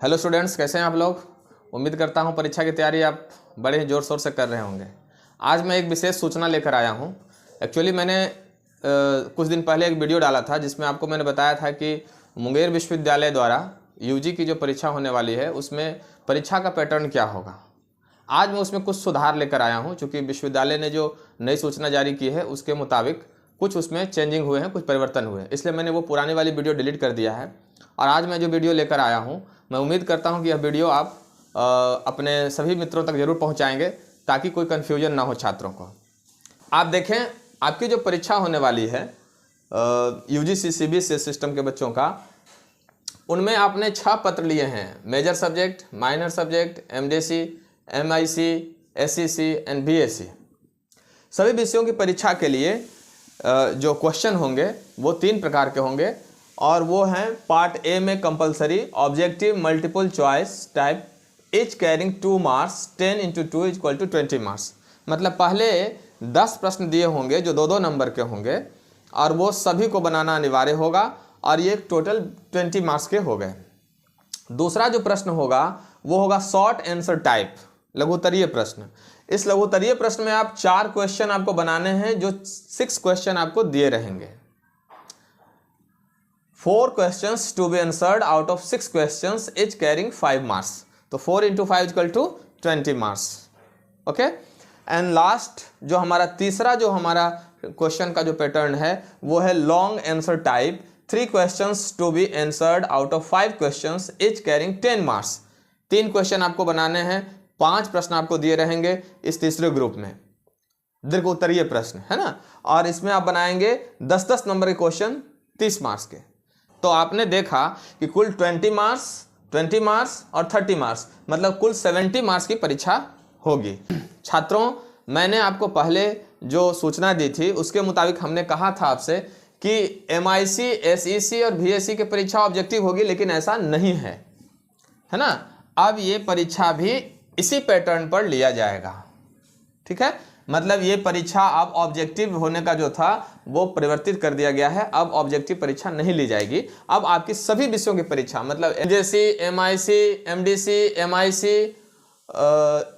Hello students, कैसे हैं आप लोग। उम्मीद करता हूं परीक्षा की तैयारी आप बड़े ही ज़ोर शोर से कर रहे होंगे। आज मैं एक विशेष सूचना लेकर आया हूं। एक्चुअली मैंने कुछ दिन पहले एक वीडियो डाला था जिसमें आपको मैंने बताया था कि मुंगेर विश्वविद्यालय द्वारा यूजी की जो परीक्षा होने वाली है उसमें परीक्षा का पैटर्न क्या होगा। आज मैं उसमें कुछ सुधार लेकर आया हूँ, चूँकि विश्वविद्यालय ने जो नई सूचना जारी की है उसके मुताबिक कुछ उसमें चेंजिंग हुए हैं, कुछ परिवर्तन हुए हैं, इसलिए मैंने वो पुरानी वाली वीडियो डिलीट कर दिया है। और आज मैं जो वीडियो लेकर आया हूँ, मैं उम्मीद करता हूँ कि यह वीडियो आप अपने सभी मित्रों तक जरूर पहुँचाएंगे ताकि कोई कन्फ्यूजन ना हो छात्रों को। आप देखें, आपकी जो परीक्षा होने वाली है यूजीसी सीबीएसई सिस्टम के बच्चों का, उनमें आपने 6 पत्र लिए हैं। Major subject, minor subject, MDC, MIC, SEC and BSC. सभी विषयों की परीक्षा के लिए जो क्वेश्चन होंगे वो 3 प्रकार के होंगे और वो हैं पार्ट ए में compulsory objective multiple choice type, each carrying 2 marks, 10 × 2 = 20 marks. मतलब पहले 10 प्रश्न दिए होंगे जो 2-2 नंबर के होंगे और वो सभी को बनाना अनिवार्य होगा और ये टोटल 20 मार्क्स के हो गए। दूसरा जो प्रश्न होगा वो होगा शॉर्ट आंसर टाइप, लघुत्तरीय प्रश्न। इस लघुत्तरीय प्रश्न में आप 4 क्वेश्चन आपको बनाने हैं, जो 6 क्वेश्चन आपको दिए रहेंगे। 4 questions to be answered out of 6 questions, each carrying 5 marks. तो 4 × 5 = 20 मार्क्स। ओके। एंड लास्ट जो हमारा तीसरा जो हमारा क्वेश्चन का जो पैटर्न है वो है long answer type, 3 questions to be answered out of 5 questions, each carrying 10 marks. 3 question आपको बनाने हैं, 5 प्रश्न आपको दिए रहेंगे इस तीसरे ग्रुप में, दीर्घ उत्तरीय प्रश्न है ना। और इसमें आप बनाएंगे 10-10 नंबर के क्वेश्चन 30 मार्क्स के। तो आपने देखा कि कुल 20 मार्क्स और 30 मार्क्स, मतलब कुल 70 मार्क्स की परीक्षा होगी। छात्रों, मैंने आपको पहले जो सूचना दी थी उसके मुताबिक हमने कहा था आपसे कि एमआईसी, एसईसी और बीएससी की परीक्षा ऑब्जेक्टिव होगी, लेकिन ऐसा नहीं है, है ना। अब ये परीक्षा भी इसी पैटर्न पर लिया जाएगा, ठीक है। मतलब ये परीक्षा अब ऑब्जेक्टिव होने का जो था वो परिवर्तित कर दिया गया है। अब ऑब्जेक्टिव परीक्षा नहीं ली जाएगी। अब आपकी सभी विषयों की परीक्षा, मतलब MJC, MIC, MDC, MIC,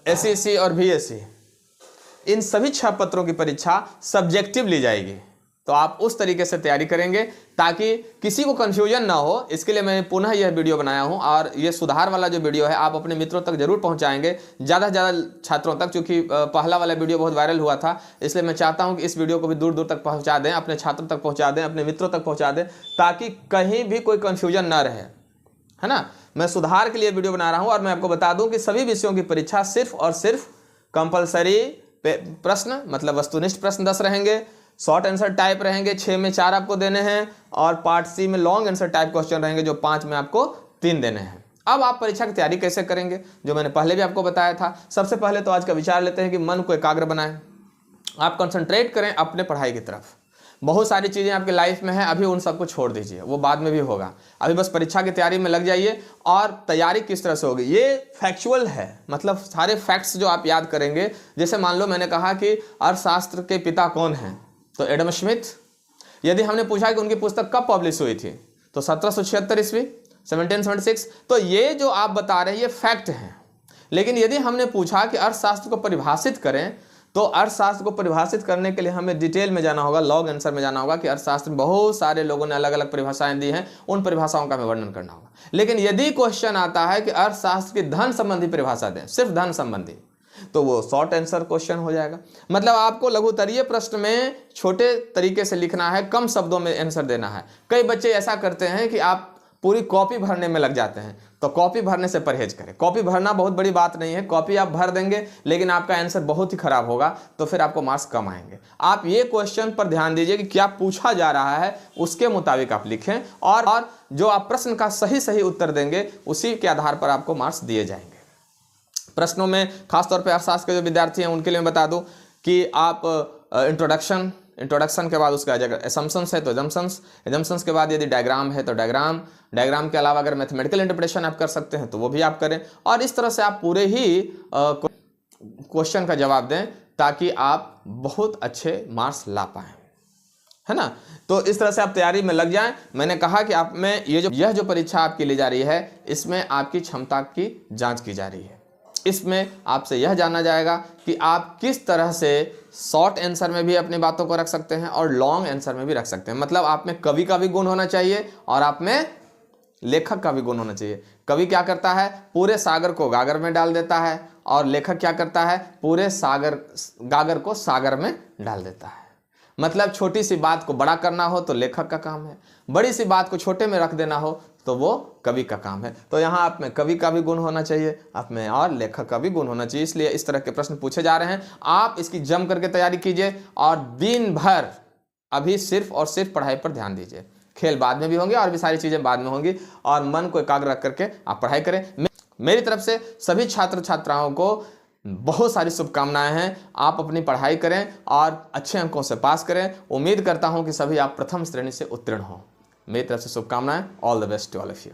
SEC और बीएससी, इन सभी 6 पत्रों की परीक्षा सब्जेक्टिव ली जाएगी। तो आप उस तरीके से तैयारी करेंगे ताकि किसी को कंफ्यूजन ना हो। इसके लिए मैंने पुनः यह वीडियो बनाया हूं और ये सुधार वाला जो वीडियो है आप अपने मित्रों तक जरूर पहुंचाएंगे, ज़्यादा से ज़्यादा छात्रों तक, क्योंकि पहला वाला वीडियो बहुत वायरल हुआ था। इसलिए मैं चाहता हूं कि इस वीडियो को भी दूर दूर तक पहुँचा दें, अपने छात्रों तक पहुँचा दें, अपने मित्रों तक पहुँचा दें, ताकि कहीं भी कोई कन्फ्यूजन ना रहे, है ना। मैं सुधार के लिए वीडियो बना रहा हूँ और मैं आपको बता दूँ कि सभी विषयों की परीक्षा सिर्फ और सिर्फ कंपल्सरी प्रश्न, मतलब वस्तुनिष्ठ प्रश्न 10 रहेंगे, शॉर्ट आंसर टाइप रहेंगे, 6 में 4 आपको देने हैं, और पार्ट सी में लॉन्ग आंसर टाइप क्वेश्चन रहेंगे जो 5 में आपको 3 देने हैं। अब आप परीक्षा की तैयारी कैसे करेंगे, जो मैंने पहले भी आपको बताया था। सबसे पहले तो आज का विचार लेते हैं कि मन को एकाग्र बनाएं, आप कंसंट्रेट करें अपने पढ़ाई की तरफ। बहुत सारी चीज़ें आपकी लाइफ में है, अभी उन सबको छोड़ दीजिए, वो बाद में भी होगा। अभी बस परीक्षा की तैयारी में लग जाइए। और तैयारी किस तरह से होगी, ये फैक्चुअल है, मतलब सारे फैक्ट्स जो आप याद करेंगे। जैसे मान लो मैंने कहा कि अर्थशास्त्र के पिता कौन हैं, तो एडम स्मिथ। यदि हमने पूछा कि उनकी पुस्तक कब पब्लिश हुई थी, तो 1776 ईस्वी, 1776। तो ये जो आप बता रहे हैं ये फैक्ट हैं। लेकिन यदि हमने पूछा कि अर्थशास्त्र को परिभाषित करें, तो अर्थशास्त्र को परिभाषित करने के लिए हमें डिटेल में जाना होगा, लॉन्ग आंसर में जाना होगा कि अर्थशास्त्र में बहुत सारे लोगों ने अलग अलग परिभाषाएं दी हैं, उन परिभाषाओं का हमें वर्णन करना होगा। लेकिन यदि क्वेश्चन आता है कि अर्थशास्त्र की धन संबंधी परिभाषा दें, सिर्फ धन संबंधी, तो वो शॉर्ट आंसर क्वेश्चन हो जाएगा। मतलब आपको लघुत्तरीय प्रश्न में छोटे तरीके से लिखना है, कम शब्दों में आंसर देना है। कई बच्चे ऐसा करते हैं कि आप पूरी कॉपी भरने में लग जाते हैं, तो कॉपी भरने से परहेज करें। कॉपी भरना बहुत बड़ी बात नहीं है, कॉपी आप भर देंगे लेकिन आपका आंसर बहुत ही खराब होगा, तो फिर आपको मार्क्स कम आएंगे। आप ये क्वेश्चन पर ध्यान दीजिए कि क्या पूछा जा रहा है, उसके मुताबिक आप लिखें, और जो आप प्रश्न का सही सही उत्तर देंगे उसी के आधार पर आपको मार्क्स दिए जाएंगे। प्रश्नों में खासतौर पर अर्थशास्त्र के जो विद्यार्थी हैं उनके लिए मैं बता दूं कि आप इंट्रोडक्शन के बाद उसका अगर एसम्पशंस है तो एजम्पशंस के बाद यदि डायग्राम है तो डायग्राम के अलावा अगर मैथमेटिकल इंटरप्रिटेशन आप कर सकते हैं तो वो भी आप करें। और इस तरह से आप पूरे ही क्वेश्चन का जवाब दें ताकि आप बहुत अच्छे मार्क्स ला पाएँ। है ना। तो इस तरह से आप तैयारी में लग जाएं। मैंने कहा कि आप में यह जो परीक्षा आपकी ली जा रही है, इसमें आपकी क्षमता की जांच की जा रही है। इसमें आपसे यह जाना जाएगा कि आप किस तरह से शॉर्ट आंसर में भी अपनी बातों को रख सकते हैं और लॉन्ग आंसर में भी रख सकते हैं। मतलब आप में कवि का भी गुण होना चाहिए और आप में लेखक का भी गुण होना चाहिए। कवि क्या करता है, पूरे सागर को गागर में डाल देता है, और लेखक क्या करता है, पूरे गागर को सागर में डाल देता है। मतलब छोटी सी बात को बड़ा करना हो तो लेखक का काम है, बड़ी सी बात को छोटे में रख देना हो तो वो कवि का काम है। तो यहाँ आप में कवि का भी गुण होना चाहिए, आप में और लेखक का भी गुण होना चाहिए। इसलिए इस तरह के प्रश्न पूछे जा रहे हैं। आप इसकी जम करके तैयारी कीजिए और दिन भर अभी सिर्फ और सिर्फ पढ़ाई पर ध्यान दीजिए। खेल बाद में भी होंगे और भी सारी चीजें बाद में होंगी, और मन को एकाग्र रख करके आप पढ़ाई करें। मेरी तरफ से सभी छात्र छात्राओं को बहुत सारी शुभकामनाएं हैं। आप अपनी पढ़ाई करें और अच्छे अंकों से पास करें। उम्मीद करता हूं कि सभी आप प्रथम श्रेणी से उत्तीर्ण हों। मेरी तरफ से शुभकामनाएं। All the best to all of you.